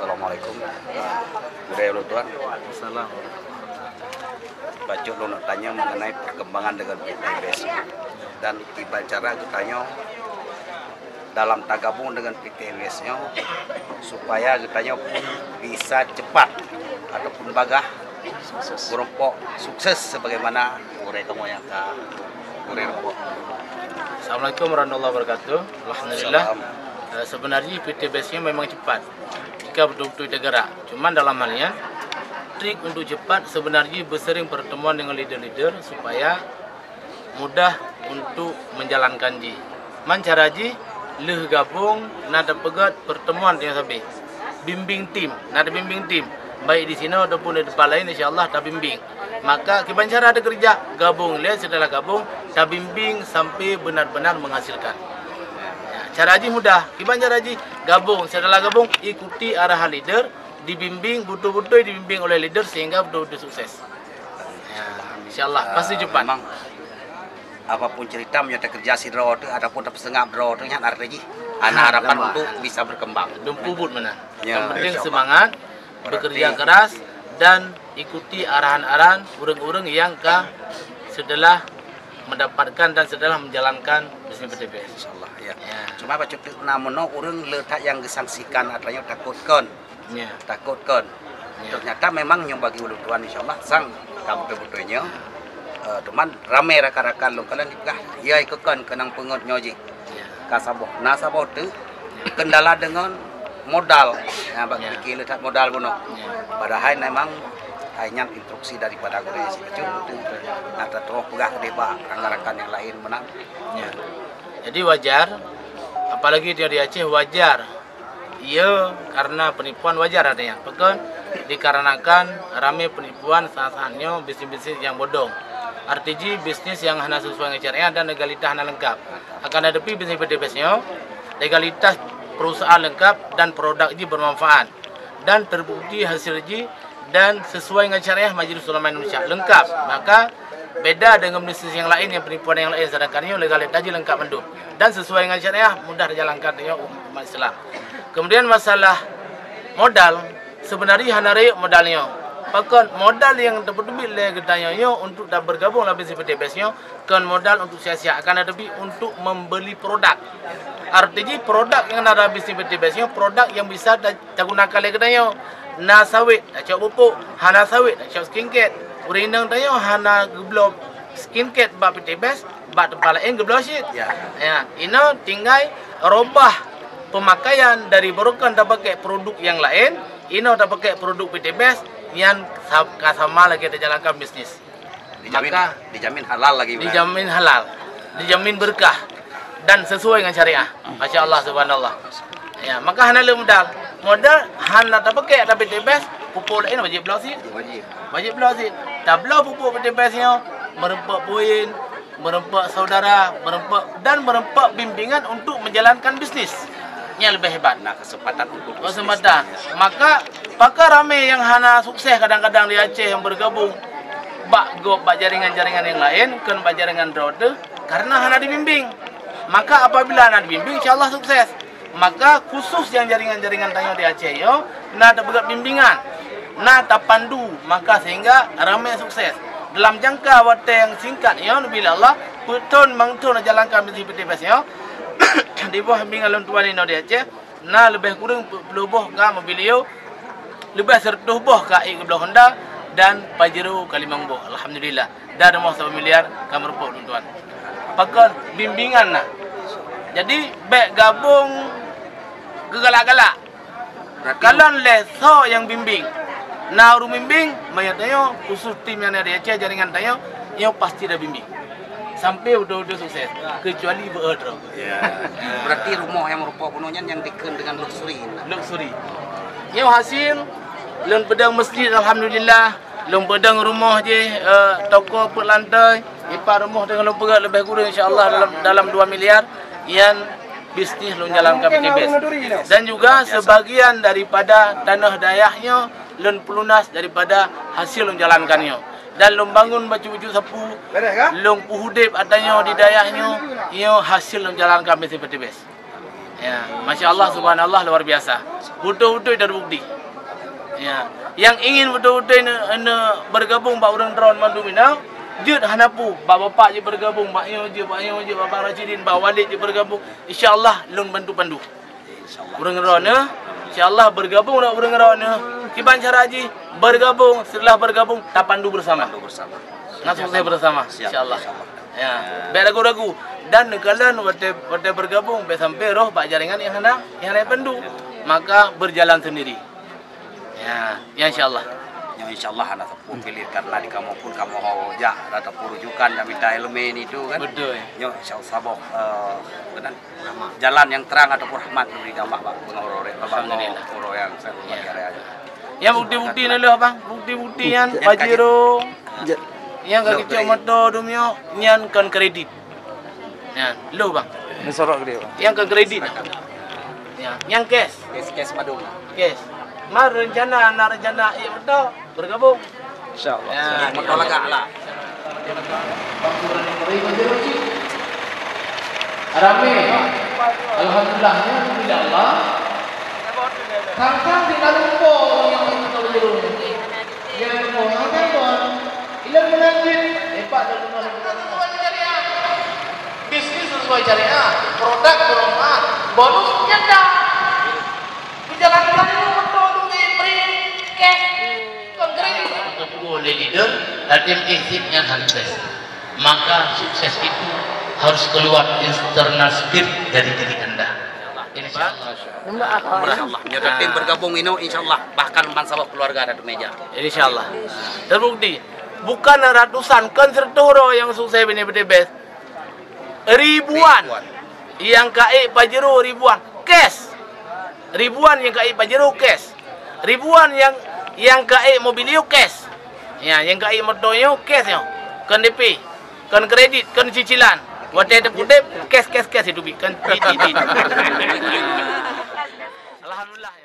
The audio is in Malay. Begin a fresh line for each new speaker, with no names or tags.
Assalamualaikum. Budaya lu Tuan.
Salam.
Baca lu nak tanya mengenai perkembangan dengan PTBS dan tiba cara tanya dalam tak gabung dengan PTBS-nya supaya katanya bisa cepat ataupun bagah berempok sukses sebagaimana mereka kamu yang berempok.
Assalamualaikum warahmatullahi wabarakatuh. Alhamdulillah. Sebenarnya PTBS-nya memang cepat jika betul-betul digerak. Cuman dalam halnya trik untuk cepat sebenarnya bersering pertemuan dengan leader-leader supaya mudah untuk menjalankan ji. Mancara ji leh gabung nada pegat pertemuan dengan sabi. Bimbing tim, nada bimbing tim. Baik di sini ataupun di tempat lain insyaallah tak bimbing. Maka kibancara ada kerja gabung lihat setelah gabung tak bimbing sampai benar-benar menghasilkan. Cara haji mudah. Kiban cara haji gabung, setelah gabung ikuti arahan leader, dibimbing betul-betul dibimbing oleh leader sehingga betul-betul sukses. Ya, insyaallah pasti cepat.
Memang apapun cerita menyata kerja si draw itu ataupun tak setengah draw itu yang artinya anak harapan untuk bisa berkembang.
Dumpubut mana?
Ya,
Yang penting
insyaallah.
semangat, bekerja keras dan ikuti arahan-arahan urang-urang yang setelah mendapatkan dan setelah menjalankan bisnis PTBS.
Insyaallah ya.
Ya.
Cuma baca tu namun orang letak yang disangsikan artinya takutkan.
Ya.
Takutkan.
Ya.
Ternyata memang yang bagi ulu Tuhan insyaallah sang kamu betulnya. Teman ramai rakan-rakan lo kalian dikah ya ikutkan kenang pengot nyoji.
Ya.
Kasabok. Nasabok tu kendala dengan modal. Ya bagi fikir letak modal buno.
Ya.
Padahal memang hanya instruksi daripada guru si kecil itu. Nah terus pegah deba rakan-rakan yang lain menang.
Ya. Jadi wajar, apalagi dia di Aceh wajar. Iya, karena penipuan wajar adanya. Bahkan dikarenakan ramai penipuan saat-saatnya bisnis-bisnis yang bodong. Artinya bisnis yang hanya sesuai dengan syariat dan legalitas hanya lengkap. Akan hadapi bisnis PTBS-nya, legalitas perusahaan lengkap dan produk ini bermanfaat. Dan terbukti hasil ini dan sesuai dengan syariah Majelis Ulama Indonesia lengkap. Maka beda dengan bisnis yang lain yang penipuan yang lain sedangkan ini legalitas lengkap menduk dan sesuai dengan syariah mudah dijalankan dengan umat Islam. Kemudian masalah modal sebenarnya hanare modalnya. Bahkan modal yang terpeduli oleh gedanya untuk dah bergabung dalam bisnis PTBS-nya kan modal untuk sia-sia akan ada untuk membeli produk. Artinya produk yang ada bisnis PTBS-nya produk yang bisa digunakan oleh gedanya. Na sawit, dah cak pupuk, hana sawit, dah cak skincare. Urindang tayo hana geblo skincare ba PTBS, ba tempat lain geblo shit. Ya, ini tinggal robah pemakaian dari bukan dah pakai produk yang lain, ini dah pakai produk PTBS yang sama lagi dijalankan bisnis.
Dijamin,
Maka
dijamin halal lagi.
Dijamin halal, dijamin berkah dan sesuai dengan syariah. Masya Allah subhanallah. Ya, maka hana le modal hana tak pakai ada PTBS, pupuk lain wajib belau sih. Wajib belau sih. Tak belau pupuk PTBS-nya merempak poin, merempak saudara, merempak bimbingan untuk menjalankan bisnis. Yang lebih hebat.
Nah, kesempatan untuk
Kesempatan. Maka pakar ramai yang hana sukses kadang-kadang di Aceh yang bergabung bak jaringan-jaringan yang lain, kan bak jaringan roda karena hana dibimbing. Maka apabila hana dibimbing insyaallah sukses. Maka khusus yang jaringan-jaringan tanya di Aceh yo, nah ada begat bimbingan, nah tak pandu, maka sehingga ramai sukses. Dalam jangka waktu yang singkat yo, bila Allah betul mangtul jalankan bisnis PTBS yo, di bawah bimbingan tuan ini di Aceh, nah lebih kurang pelubuh ka mobil yo, lebih sertuh boh ka ikbal Honda dan Pajero Kalimangbo. Alhamdulillah. Dah mau 1 miliar kamar pok tuan. Pakai bimbingan nah. Jadi baik gabung gegalak-galak. Kalau leso yang bimbing, nah urung bimbing, mayatnya khusus tim yang ada Aceh jaringan tayo, yang pasti dah bimbing. Sampai udah sukses, kecuali berorder.
Ya. Berarti rumah yang merupakan punuhnya yang diken dengan luxury.
Luxury. Yang hasil, lun pedang masjid alhamdulillah, lun pedang rumah je, toko per lantai, ipar rumah dengan lun pegat lebih kurang insyaallah dalam 2 miliar yang bisnis lun jalankan PTBS. Dan juga sebagian daripada tanah dayahnya lun pelunas daripada hasil lun jalankannya. Dan lun bangun baju-baju sapu, lun puhudip adanya di dayahnya, ia hasil lun jalankan bisnis PTBS. Ya, Masya Allah, Subhanallah, luar biasa. Betul-betul dari bukti. Ya, yang ingin betul-betul bergabung pak orang drone mandu Minang, jut hanapu, bapak je bergabung, pak yo je, bapak Rashidin, pak Walid je bergabung. Insya-Allah lun bantu pandu. Orang drone, insya-Allah bergabung nak orang drone. Kiban cara haji bergabung, setelah bergabung tak pandu bersama. Ngasuh saya bersama, insya-Allah. Ya, biar ragu-ragu. Dan kalian waktu bergabung, sampai roh pak jaringan yang hendak pandu, maka berjalan sendiri. Ya, ya insyaallah.
Ya insyaallah anak pun pilih karena di kamu pun kamu hoja atau rujukan dan minta elemen itu kan.
Betul.
Ya insyaallah sabok benar jalan yang terang ataupun rahmat dari Allah Pak pengorore Bapak yang saya hormati aja.
Ya bukti-bukti ni lah bang, bukti-bukti yang pajero. Yang kaki kecil motor dumio nyan kan kredit. Ya, lo bang.
Ni sorok dia, Bang.
Yang kan kredit. Ya, yang cash.
Kes madung.
Cash. Mar rencana iya betul bergabung.
Insyaallah.
Ya,
Motor lega lah.
Rame. Alhamdulillahnya bila Allah. Kang di Kalumpo yang itu dulu. Yang mau kan pun. Ilang menangin. Pak dalam bisnis sesuai syariah, produk bermanfaat, bonus nyanda. Dijalankan dulu betul diberi cash konkret.
Oleh leader dan exitnya sukses. Maka sukses itu harus keluar internal spirit dari diri Anda.
Insyaallah. Ya tim bergabung ini insyaallah bahkan masalah keluarga ada di meja.
Insyaallah. Terbukti bukan ratusan kan sertoro yang sukses ini best. Ribuan yang KI Pajero ribuan cash. Ribuan yang KI Pajero cash. Ribuan yang KI Mobilio cash. Ya, yang KI Motoyo cash yo. Kan DP, kan kredit, kan cicilan. Wate kutip cash itu kan. Alhamdulillah.